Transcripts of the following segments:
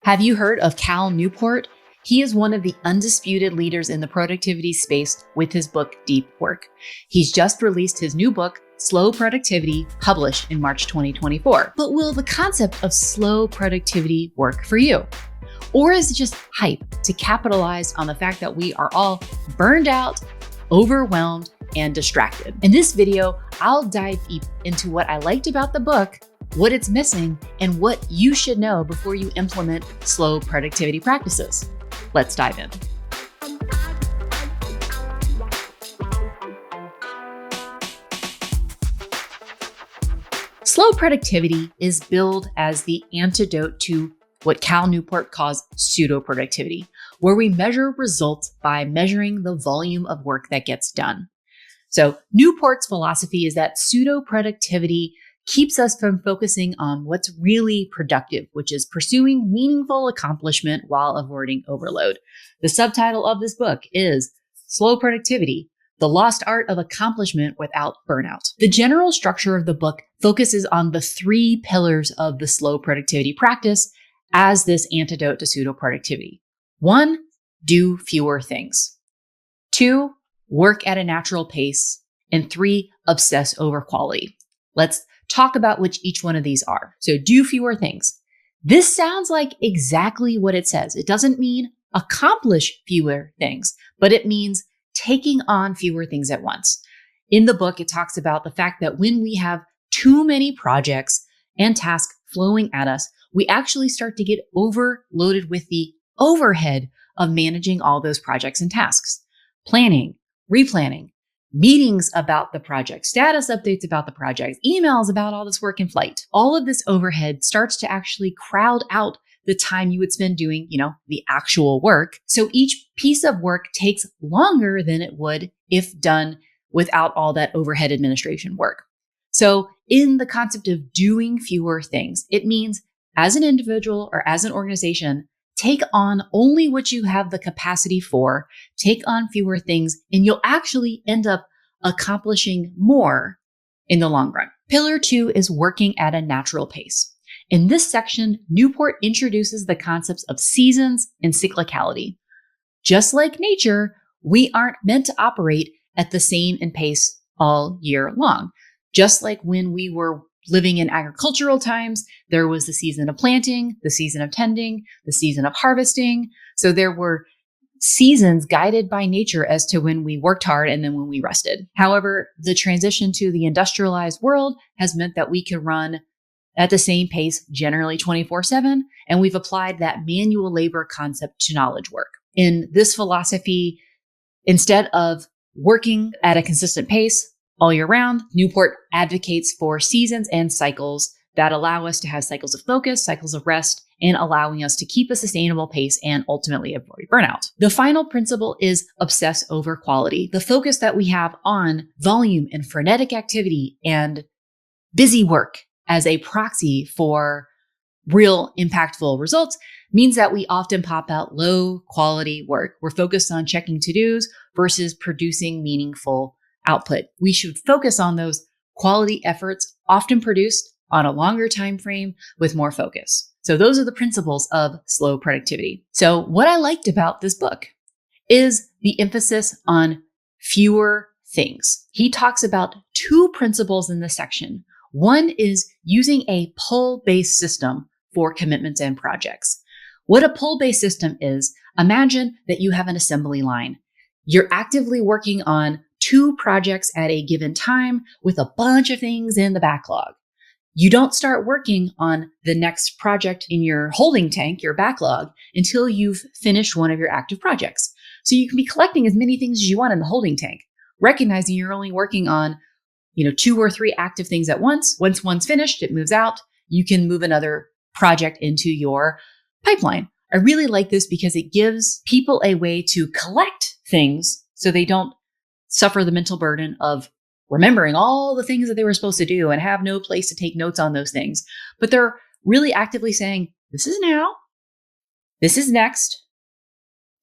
Have you heard of Cal Newport? He is one of the undisputed leaders in the productivity space with his book, Deep Work. He's just released his new book, Slow Productivity, published in March 2024. But will the concept of slow productivity work for you? Or is it just hype to capitalize on the fact that we are all burned out, overwhelmed, and distracted? In this video, I'll dive deep into what I liked about the book, what it's missing, and what you should know before you implement slow productivity practices. Let's dive in. Slow productivity is billed as the antidote to what Cal Newport calls pseudo-productivity, where we measure results by measuring the volume of work that gets done. So Newport's philosophy is that pseudo-productivity keeps us from focusing on what's really productive, which is pursuing meaningful accomplishment while avoiding overload. The subtitle of this book is Slow Productivity, The Lost Art of Accomplishment Without Burnout. The general structure of the book focuses on the three pillars of the slow productivity practice as this antidote to pseudo-productivity. 1, do fewer things. 2, work at a natural pace. And 3, obsess over quality. Let's talk about which each one of these are. So do fewer things. This sounds like exactly what it says. It doesn't mean accomplish fewer things, but it means taking on fewer things at once. In the book, it talks about the fact that when we have too many projects and tasks flowing at us, we actually start to get overloaded with the overhead of managing all those projects and tasks. Planning, replanning, meetings about the project, status updates about the project, emails about all this work in flight. All of this overhead starts to actually crowd out the time you would spend doing, the actual work. So each piece of work takes longer than it would if done without all that overhead administration work. So in the concept of doing fewer things, it means as an individual or as an organization, take on only what you have the capacity for, take on fewer things, and you'll actually end up accomplishing more in the long run. Pillar 2 is working at a natural pace. In this section, Newport introduces the concepts of seasons and cyclicality. Just like nature, we aren't meant to operate at the same pace all year long. Just like when we were living in agricultural times, there was the season of planting, the season of tending, the season of harvesting. So there were seasons guided by nature as to when we worked hard and then when we rested. However, the transition to the industrialized world has meant that we can run at the same pace, generally 24/7, and we've applied that manual labor concept to knowledge work. In this philosophy, instead of working at a consistent pace all year round, Newport advocates for seasons and cycles that allow us to have cycles of focus, cycles of rest, and allowing us to keep a sustainable pace and ultimately avoid burnout. The final principle is obsess over quality. The focus that we have on volume and frenetic activity and busy work as a proxy for real impactful results means that we often pop out low quality work. We're focused on checking to-dos versus producing meaningful output. We should focus on those quality efforts often produced on a longer time frame with more focus. So those are the principles of slow productivity. So what I liked about this book is the emphasis on fewer things. He talks about 2 principles in this section. One is using a pull-based system for commitments and projects. What a pull-based system is, imagine that you have an assembly line. You're actively working on 2 projects at a given time with a bunch of things in the backlog. You don't start working on the next project in your holding tank, your backlog, until you've finished one of your active projects. So you can be collecting as many things as you want in the holding tank, recognizing you're only working on, 2 or 3 active things at once. Once one's finished, it moves out. You can move another project into your pipeline. I really like this because it gives people a way to collect things so they don't suffer the mental burden of remembering all the things that they were supposed to do and have no place to take notes on those things. But they're really actively saying, this is now, this is next,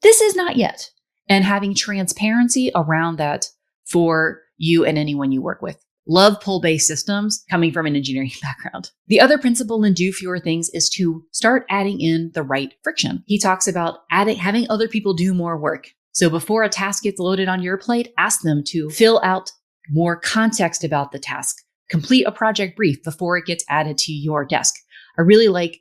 this is not yet. And having transparency around that for you and anyone you work with. Love pull-based systems coming from an engineering background. The other principle in Do Fewer Things is to start adding in the right friction. He talks about having other people do more work. So before a task gets loaded on your plate, ask them to fill out more context about the task. Complete a project brief before it gets added to your desk. I really like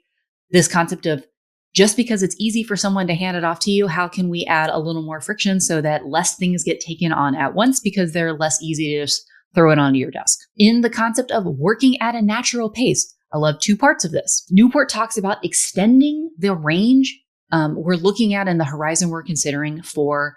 this concept of just because it's easy for someone to hand it off to you, how can we add a little more friction so that less things get taken on at once because they're less easy to just throw it onto your desk. In the concept of working at a natural pace, I love two parts of this. Newport talks about extending the range we're looking at in the horizon we're considering for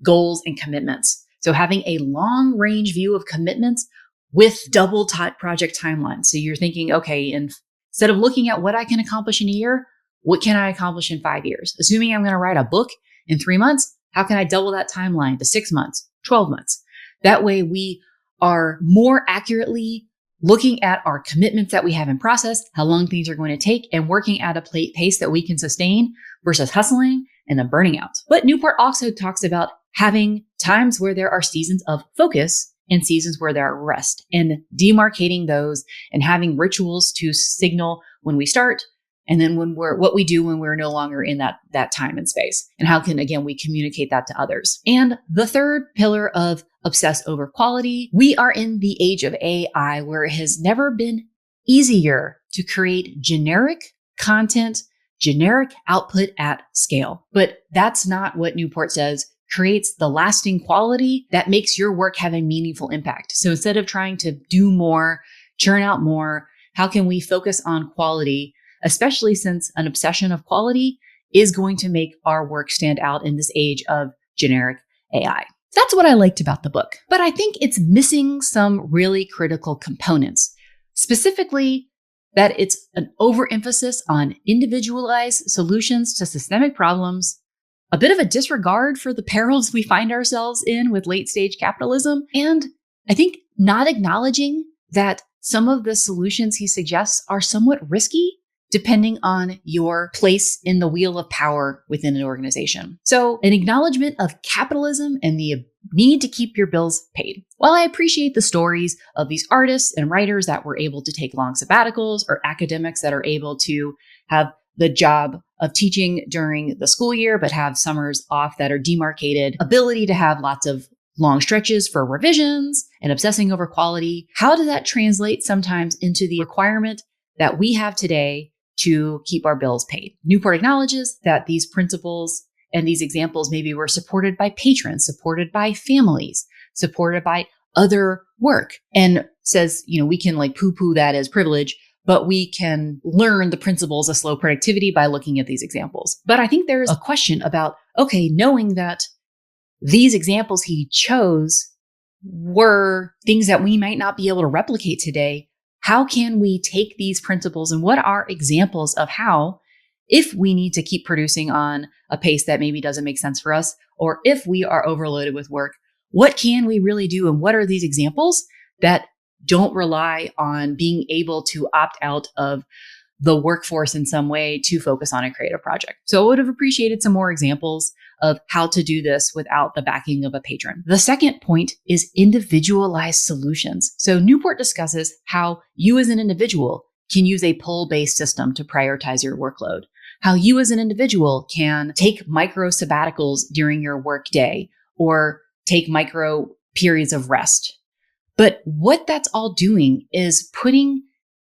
goals and commitments. So having a long range view of commitments with double project timelines. So you're thinking, okay, instead of looking at what I can accomplish in a year, what can I accomplish in 5 years? Assuming I'm going to write a book in 3 months, how can I double that timeline to 6 months, 12 months? That way we are more accurately looking at our commitments that we have in process, how long things are going to take, and working at a pace that we can sustain versus hustling and then burning out. But Newport also talks about having times where there are seasons of focus and seasons where there are rest, and demarcating those and having rituals to signal when we start and then what we do when we're no longer in that time and space, and how can, again, we communicate that to others. And the third pillar of obsess over quality, we are in the age of AI where it has never been easier to create generic content, generic output at scale. But that's not what Newport says creates the lasting quality that makes your work have a meaningful impact. So instead of trying to do more, churn out more, how can we focus on quality, especially since an obsession of quality is going to make our work stand out in this age of generic AI. That's what I liked about the book, but I think it's missing some really critical components, specifically that it's an overemphasis on individualized solutions to systemic problems, a bit of a disregard for the perils we find ourselves in with late-stage capitalism, and I think not acknowledging that some of the solutions he suggests are somewhat risky depending on your place in the wheel of power within an organization. So an acknowledgement of capitalism and the need to keep your bills paid. While I appreciate the stories of these artists and writers that were able to take long sabbaticals, or academics that are able to have the job of teaching during the school year, but have summers off that are demarcated, ability to have lots of long stretches for revisions and obsessing over quality, how does that translate sometimes into the requirement that we have today to keep our bills paid? Newport acknowledges that these principles and these examples maybe were supported by patrons, supported by families, supported by other work, and says, we can poo-poo that as privilege, but we can learn the principles of slow productivity by looking at these examples. But I think there's a question about, okay, knowing that these examples he chose were things that we might not be able to replicate today, how can we take these principles and what are examples of how, if we need to keep producing on a pace that maybe doesn't make sense for us, or if we are overloaded with work, what can we really do? And what are these examples that don't rely on being able to opt out of the workforce in some way to focus on a creative project? So I would have appreciated some more examples of how to do this without the backing of a patron. The second point is individualized solutions. So Newport discusses how you as an individual can use a pull-based system to prioritize your workload, how you as an individual can take micro sabbaticals during your work day or take micro periods of rest. But what that's all doing is putting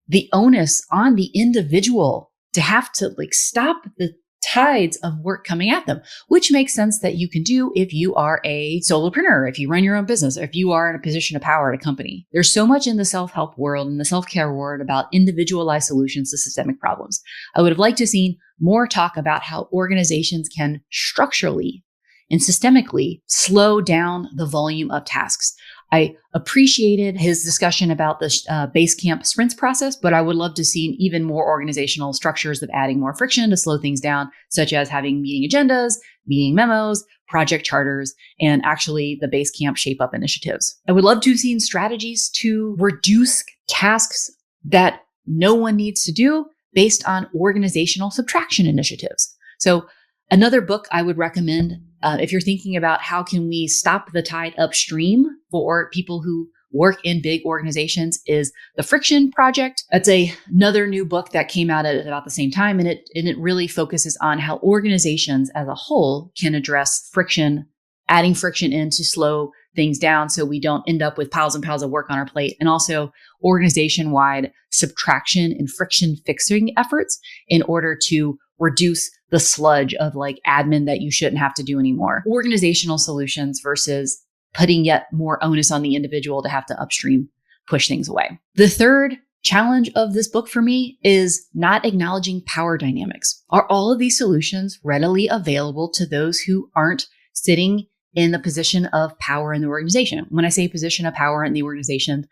the onus on the individual to have to stop the tides of work coming at them, which makes sense that you can do if you are a solopreneur, if you run your own business, or if you are in a position of power at a company. There's so much in the self-help world and the self-care world about individualized solutions to systemic problems. I would have liked to have seen more talk about how organizations can structurally and systemically slow down the volume of tasks. I appreciated his discussion about the Basecamp sprints process, but I would love to see even more organizational structures of adding more friction to slow things down, such as having meeting agendas, meeting memos, project charters, and actually the Basecamp shape up initiatives. I would love to have seen strategies to reduce tasks that no one needs to do based on organizational subtraction initiatives. So another book I would recommend if you're thinking about how can we stop the tide upstream for people who work in big organizations is The Friction Project. That's another new book that came out at about the same time. And it really focuses on how organizations as a whole can address friction, adding friction in to slow things down so we don't end up with piles and piles of work on our plate, and also organization-wide subtraction and friction fixing efforts in order to reduce the sludge of like admin that you shouldn't have to do anymore. Organizational solutions versus putting yet more onus on the individual to have to upstream push things away. The third challenge of this book for me is not acknowledging power dynamics. Are all of these solutions readily available to those who aren't sitting in the position of power in the organization? When I say position of power in the organization,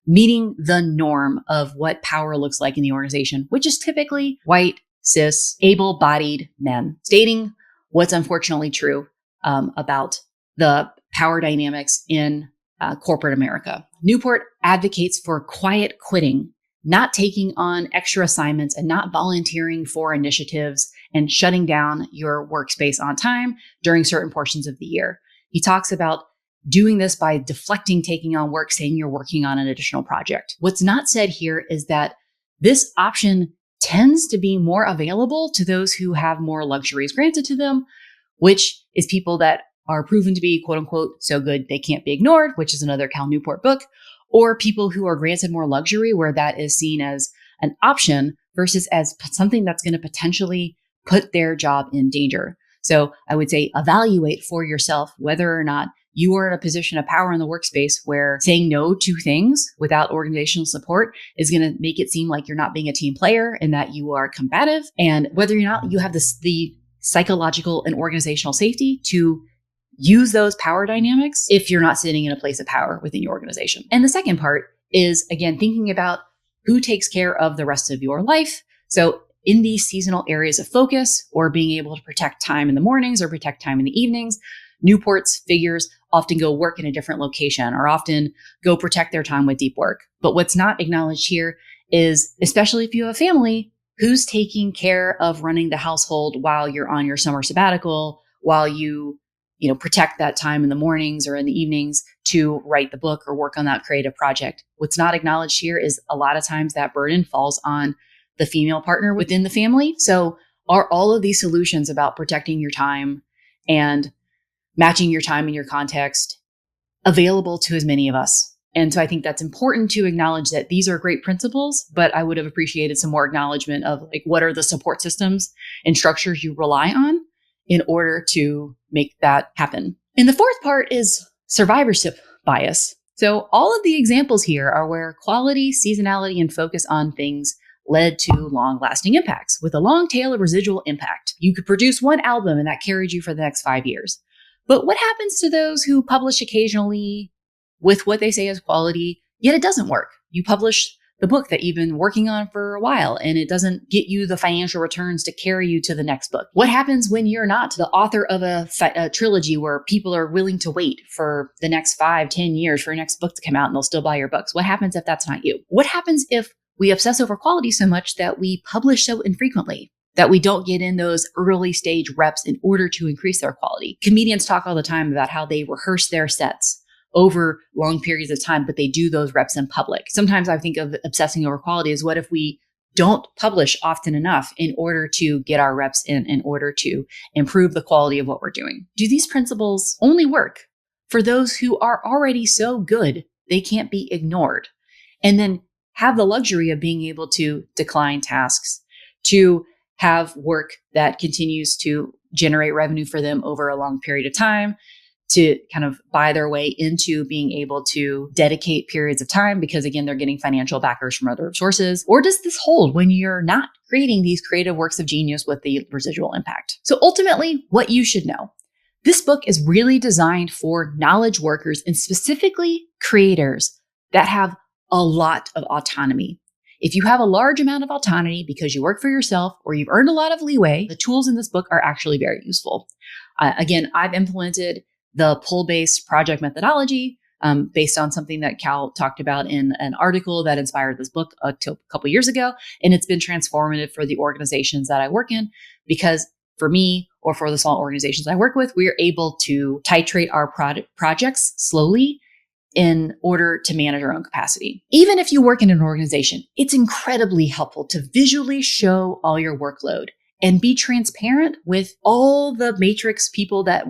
meeting the norm of what power looks like in the organization, which is typically white, cis, able-bodied men, stating what's unfortunately true about the power dynamics in corporate America. Newport advocates for quiet quitting, not taking on extra assignments and not volunteering for initiatives and shutting down your workspace on time during certain portions of the year. He talks about doing this by deflecting taking on work, saying you're working on an additional project. What's not said here is that this option tends to be more available to those who have more luxuries granted to them, which is people that are proven to be quote unquote so good they can't be ignored, which is another Cal Newport book, or people who are granted more luxury where that is seen as an option versus as something that's going to potentially put their job in danger. So I would say evaluate for yourself whether or not you are in a position of power in the workspace where saying no to things without organizational support is going to make it seem like you're not being a team player and that you are combative, and whether or not you have the psychological and organizational safety to use those power dynamics if you're not sitting in a place of power within your organization. And the second part is, again, thinking about who takes care of the rest of your life. So in these seasonal areas of focus, or being able to protect time in the mornings or protect time in the evenings, Newport's figures often go work in a different location or often go protect their time with deep work. But what's not acknowledged here is, especially if you have a family, who's taking care of running the household while you're on your summer sabbatical, while you protect that time in the mornings or in the evenings to write the book or work on that creative project. What's not acknowledged here is a lot of times that burden falls on the female partner within the family. So are all of these solutions about protecting your time and matching your time and your context available to as many of us? And so I think that's important to acknowledge that these are great principles, but I would have appreciated some more acknowledgement of like, what are the support systems and structures you rely on in order to make that happen. And the fourth part is survivorship bias. So all of the examples here are where quality, seasonality, and focus on things led to long-lasting impacts with a long tail of residual impact. You could produce one album and that carried you for the next 5 years. But what happens to those who publish occasionally with what they say is quality, yet it doesn't work? You publish the book that you've been working on for a while and it doesn't get you the financial returns to carry you to the next book. What happens when you're not the author of a trilogy where people are willing to wait for the next 5-10 years for your next book to come out and they'll still buy your books? What happens if that's not you? What happens if we obsess over quality so much that we publish so infrequently, that we don't get in those early stage reps in order to increase their quality? Comedians talk all the time about how they rehearse their sets over long periods of time, but they do those reps in public. Sometimes I think of obsessing over quality as what if we don't publish often enough in order to get our reps in order to improve the quality of what we're doing? Do these principles only work for those who are already so good they can't be ignored, and then have the luxury of being able to decline tasks, to have work that continues to generate revenue for them over a long period of time, to kind of buy their way into being able to dedicate periods of time because, again, they're getting financial backers from other sources? Or does this hold when you're not creating these creative works of genius with the residual impact? So ultimately, what you should know. This book is really designed for knowledge workers and specifically creators that have a lot of autonomy. If you have a large amount of autonomy because you work for yourself or you've earned a lot of leeway, the tools in this book are actually very useful. Again, I've implemented the pull-based project methodology based on something that Cal talked about in an article that inspired this book a couple years ago. And it's been transformative for the organizations that I work in because for me or for the small organizations I work with, we are able to titrate our projects slowly in order to manage our own capacity. Even if you work in an organization, it's incredibly helpful to visually show all your workload and be transparent with all the matrix people that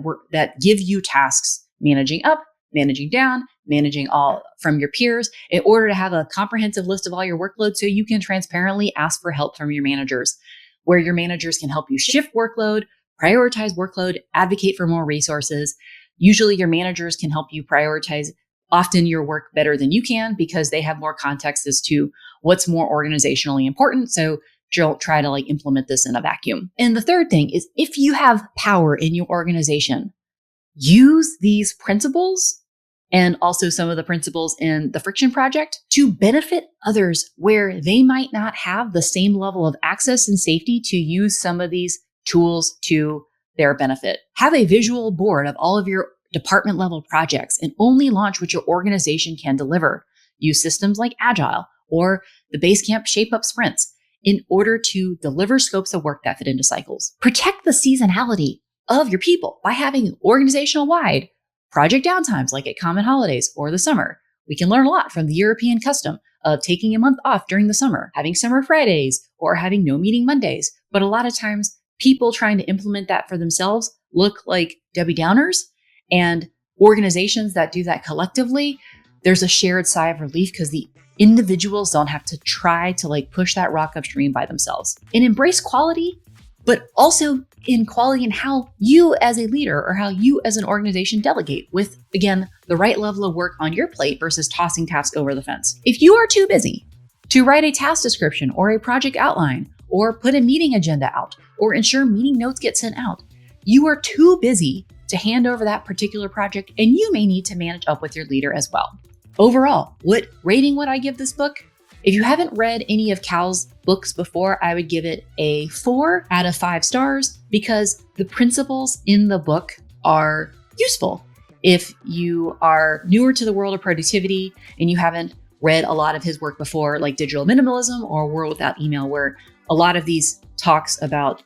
give you tasks, managing up, managing down, managing all from your peers, in order to have a comprehensive list of all your workload so you can transparently ask for help from your managers, where your managers can help you shift workload, prioritize workload, advocate for more resources. Usually your managers can help you prioritize often your work better than you can because they have more context as to what's more organizationally important. So don't try to implement this in a vacuum. And the third thing is, if you have power in your organization, use these principles and also some of the principles in the Friction Project to benefit others where they might not have the same level of access and safety to use some of these tools to their benefit. Have a visual board of all of your department level projects and only launch what your organization can deliver. Use systems like Agile or the Basecamp Shape Up Sprints in order to deliver scopes of work that fit into cycles. Protect the seasonality of your people by having organizational-wide project downtimes like at common holidays or the summer. We can learn a lot from the European custom of taking a month off during the summer, having summer Fridays, or having no meeting Mondays. But a lot of times, people trying to implement that for themselves look like Debbie Downers, and organizations that do that collectively, there's a shared sigh of relief because the individuals don't have to try to push that rock upstream by themselves. And embrace quality, but also in quality in how you as a leader or how you as an organization delegate with, again, the right level of work on your plate versus tossing tasks over the fence. If you are too busy to write a task description or a project outline or put a meeting agenda out or ensure meeting notes get sent out, you are too busy to hand over that particular project, and you may need to manage up with your leader as well. Overall, what rating would I give this book? If you haven't read any of Cal's books before, I would give it a 4 out of 5 stars because the principles in the book are useful. If you are newer to the world of productivity and you haven't read a lot of his work before, like Digital Minimalism or World Without Email, where a lot of these talks about,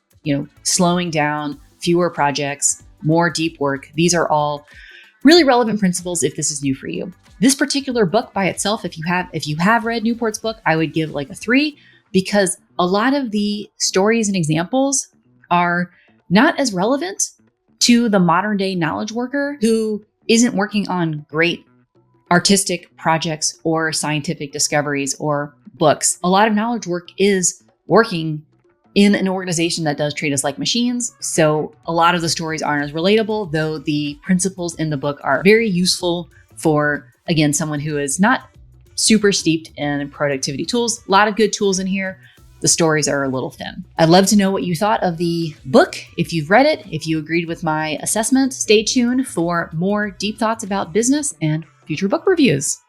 slowing down, fewer projects, more deep work, these are all really relevant principles if this is new for you. This particular book by itself, if you have read Newport's book, I would give a 3 because a lot of the stories and examples are not as relevant to the modern day knowledge worker who isn't working on great artistic projects or scientific discoveries or books. A lot of knowledge work is working in an organization that does treat us like machines. So a lot of the stories aren't as relatable, though the principles in the book are very useful for, again, someone who is not super steeped in productivity tools. A lot of good tools in here. The stories are a little thin. I'd love to know what you thought of the book. If you've read it, if you agreed with my assessment, stay tuned for more deep thoughts about business and future book reviews.